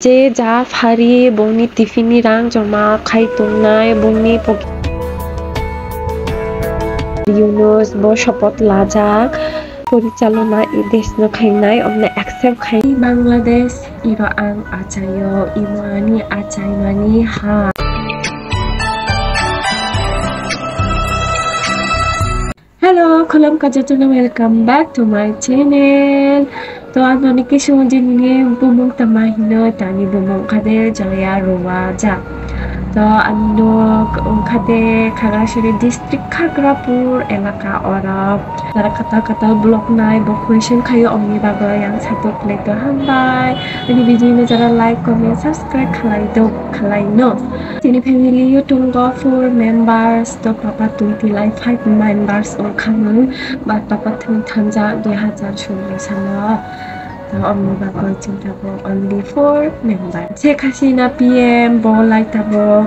যে যা ফারি বংনি টিফিনি রাং জমা খাইতংনাय bungni ইউনুস ব শপথ লাজাক পরিচালনা এই দেশনো খাইনাय অমনে অ্যাকসেপ্ট খাই বাংলাদেশ ইরো আং আচায় ইমানি আচাইমানি হা Hello, খুলুম কাজেতনা welcome back to my channel তো আজ অনেক সময় নিয়ে বুমুং তামাহিনো তানি বুমুং খাদে জয়া রোয়া যা তো আমি খাদে খাগড়াছড়ি ডিস্ট্রিক্ট খাগড়াপুর এলাকা অরব তারা kata blog nai bo question khayo omni bago yang satu play to hambai ini video ni jara like comment subscribe khalai no tini family yo tunggo 4 members to papa 5 members on khamu but papa thanja 2016 sana omni bago cinta bo only 4 members Sheikh Hasina PM bo like tabo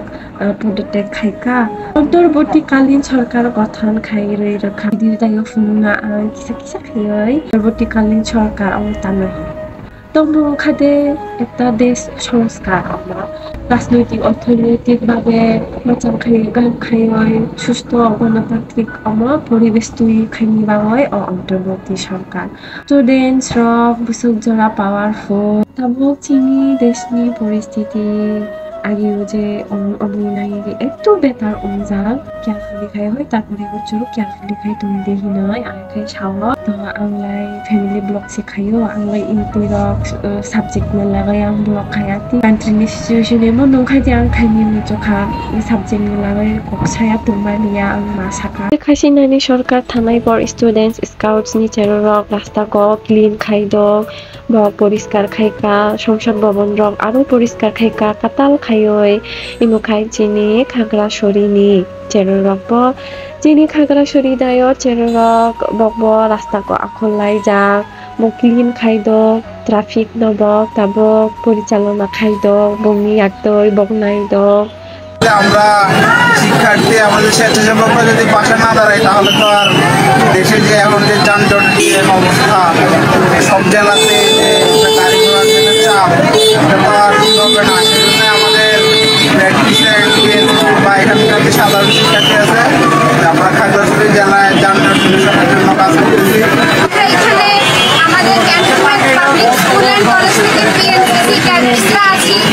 পদত্যাগ খাইকা অন্তর্বর্তীকালীন সরকার গঠন খাইরই রক্ষা দিদায় ফুনা কিসা কিসা খাইই অন্তর্বর্তীকালীন সরকার অবতানো তবু খাদে একটা দেশ সংস্কার আমরা রাজনৈতিক অর্থনৈতিক ভাবে মোজাং খাইই সুস্থ গণতান্ত্রিক পরিবেশ তৈরি খাইনি বাঙাই অন্তর্বর্তী সরকার স্টুডেন্টস রক বুসুক জরা পাওয়ারফুল তবু চিনি দেশনি পরিস্থিতি আগেও যে অমনি একটু বেতার অনুযায়ী কেয়ারফুলি খাই হয় তারপরে হচ্ছে কেয়ারফুলি খাই তুমি দেখি নয় আর খাই সাওয়া তো আংলাই ফ্যামিলি ব্লগ শিখাইও আংলাই ইনপুরক সাবজেক্ট মেলাগাই আং ব্লগ খাইয়াতি কান্ট্রিনি সিচুয়েশন এমন নংখাই যে আং খাইনি মুচোখা সাবজেক্ট মেলাগাই কক্সায়া তুমানিয়া আং মাসাকা খাসিনানি সরকার থানাই পর স্টুডেন্টস স্কাউটস নি চেররক রাস্তা ক ক্লিন খাইদক পরিষ্কার খাইকা সংসদ ভবন রক আরো পরিষ্কার খাইকা কাতাল খাইই ইমুখাই চিনি খাগড়াছড়িনি চেররক চিনি খাগড়াছড়ি দায় চেররক বক রাস্তা ক আখলাই যাক ক্লিন খাইদক ট্রাফিক নবক তাবক পরিচালনা খাইদক বংনি একদই বকনাইদক আমরা শিক্ষার্থী আমাদের স্বেচ্ছাসেবকরা যদি পাশে না দাঁড়ায় তাহলে তো আর দেশে যে এখন যে যানজট অবস্থা সব জেলাতে গাড়ি ঘোড়ার জন্য চাপ এটা আর হবে না সেজন্য আমাদের বা এখানকার যে সাধারণ শিক্ষার্থী আছে আমরা খাগড়াছড়ি জেলায় যানজট নিরসনের জন্য কাজ করতেছি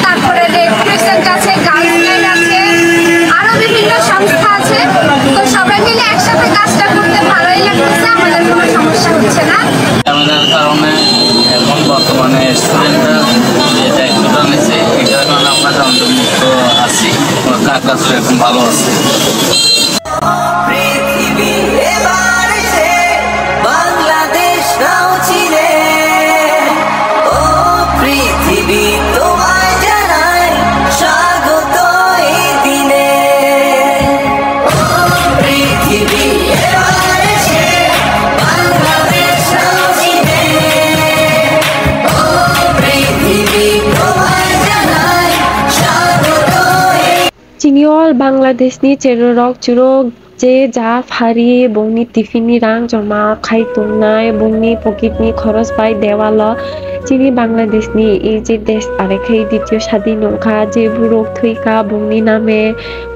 তারপরে রেড ক্রিসেন্ট আছে গার্লস আছে আরো বিভিন্ন সংস্থা আছে তো সবাই মিলে একসাথে কাজটা করতে ভালোই লাগতেছে আমাদের কোনো সমস্যা হচ্ছে না আমাদের কারণে এখন বর্তমানে স্টুডেন্টরা যে দায়িত্বটা নিচ্ছে এটার কারণে আমরা অন্তর্ভুক্ত আছি কাজ এখন ভালো আছে চিনিওয়াল বাংলাদেশ ni চেররক চুরক যে যা ফারি বংনি টিফিনি রাং জমা খাইতংনাय bungni পকেটনি খরচ বাই দেওয়াল চিনি বাংলাদেশ ni এই যে দেশ আরেখাই দ্বিতীয় স্বাধীন নংখা যে বুরক থইকা বংনি নামে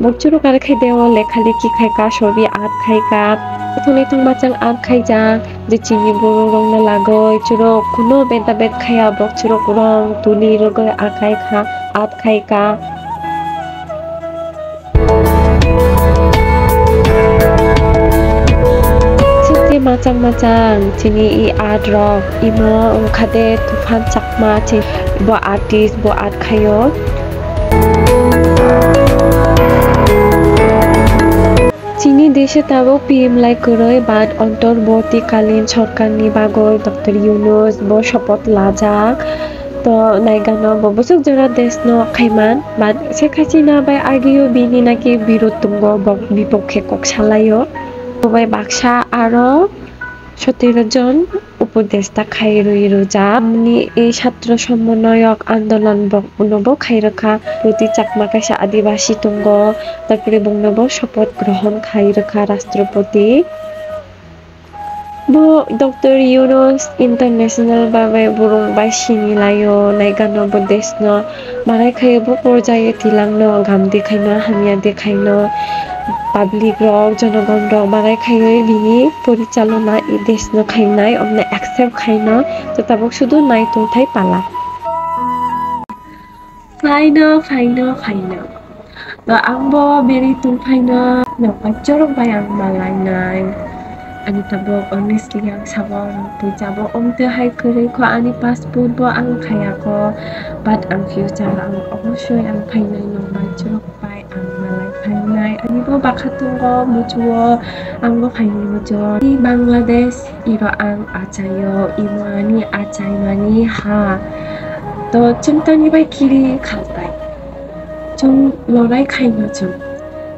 বকচুরক আরেখাই দেওয়াল লেখালেখি খাইকা সবই আট খাইকা থনে থংবাচাং আট খাইজা যে চিনি বড় রং না লাগয় চুরক কোনো বেদাবেদ খাইয়া বকচুরক রং তুলি রগয় আকাই খা আট খাইকা macang cini i art rock imo khade tufan chakma chi bo artist bo art khayo চিনি দেশে তাবো পিএম লাই করই বাদ অন্তর্বর্তীকালীন সরকার নি বাগই ডক্টর ইউনুস ব শপথ লাজাক তো নাইগানো ববসুক জরা দেশ ন খাইমান বাদ শেখ হাসিনা বাই আগেও বিনি নাকি বিরোধ বিপক্ষে কক সালাইও সবাই বাক্সা আরো 17 জন উপদেষ্টা খাইরই রোজা এই ছাত্র সমন্বয়ক আন্দোলন বকনব খাইরখা প্রতি চাকমাকাশা আদিবাসী তুঙ্গ তারপরে বংনব শপথ গ্রহণ খাইরখা রাষ্ট্রপতি Bu Dr. Yunus International babai burung bai sinilayo naigano bo desno marai khayo bo porjaye tilangno gam dekhaino hamia dekhaino public rok jonogon rok marai khayo bini porichalona e desno khainai omne accept khaino to tabok sudu nai tongthai pala faino to angbo beri tongphaino no pachorok bai ang malainai ani tabok honestly ang sabong pujabo omte hai kuri ko ani passport bo ang khaya ko but ang future ang obosoi ang phainai no bachorok bai ang malai phainai ani bo bakatung go mujuo ang bo phainai mujuo di Bangladesh iro ang achayo imo ani achai mani ha to chumtani bai kiri khaltai chung lorai khaino chung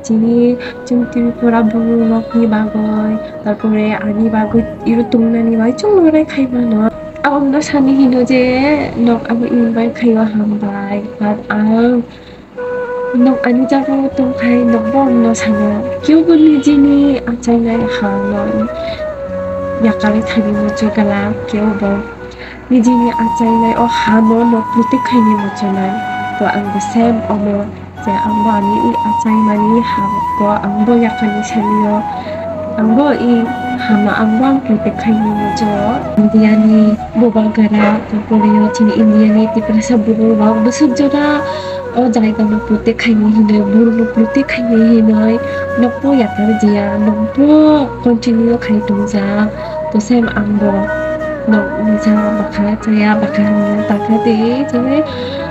Jini chung Tripura bungu lokni bagoy tarpore ani bagoy iru tungnani bai chung lorai khaimano ang no sani hino je nok abo invite khayo hambai but ang nok ani jago tongkhai nok bom no sano kyogo ni jini achai nai hano yakari thani mo chogala kyobo ni jini achai nai o hano nok puti khaini mo chonai to ang the same omo je angbo ani i achai mani hamko angbo yakani saliyo angbo i hama angbo ang prote khaini mojo indiani bobagara taporiyo chini indiani tiprasa buru rok busujora o jaiga no prote khaini hine buru no prote khaini hinoi nokpo yakar jia nokpo continue khai tungja to same angbo nok nisa bakha chaya bakha takade jene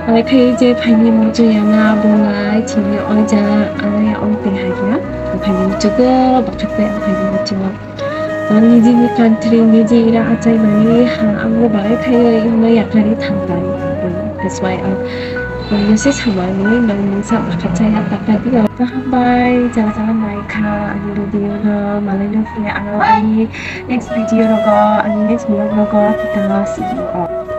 ai khi je phani mo jana bolai chini oja ai on te hagia phani chugo bakate phani mo chugo ani jini country ni je ira achai mani ha ango bai khai in ya kari thangai that's why when se samani nang sa bakachaya takadi ta bai jaga nai kha ani video na malai no fe aro ani next video ro go ani next vlog ro go kita see you all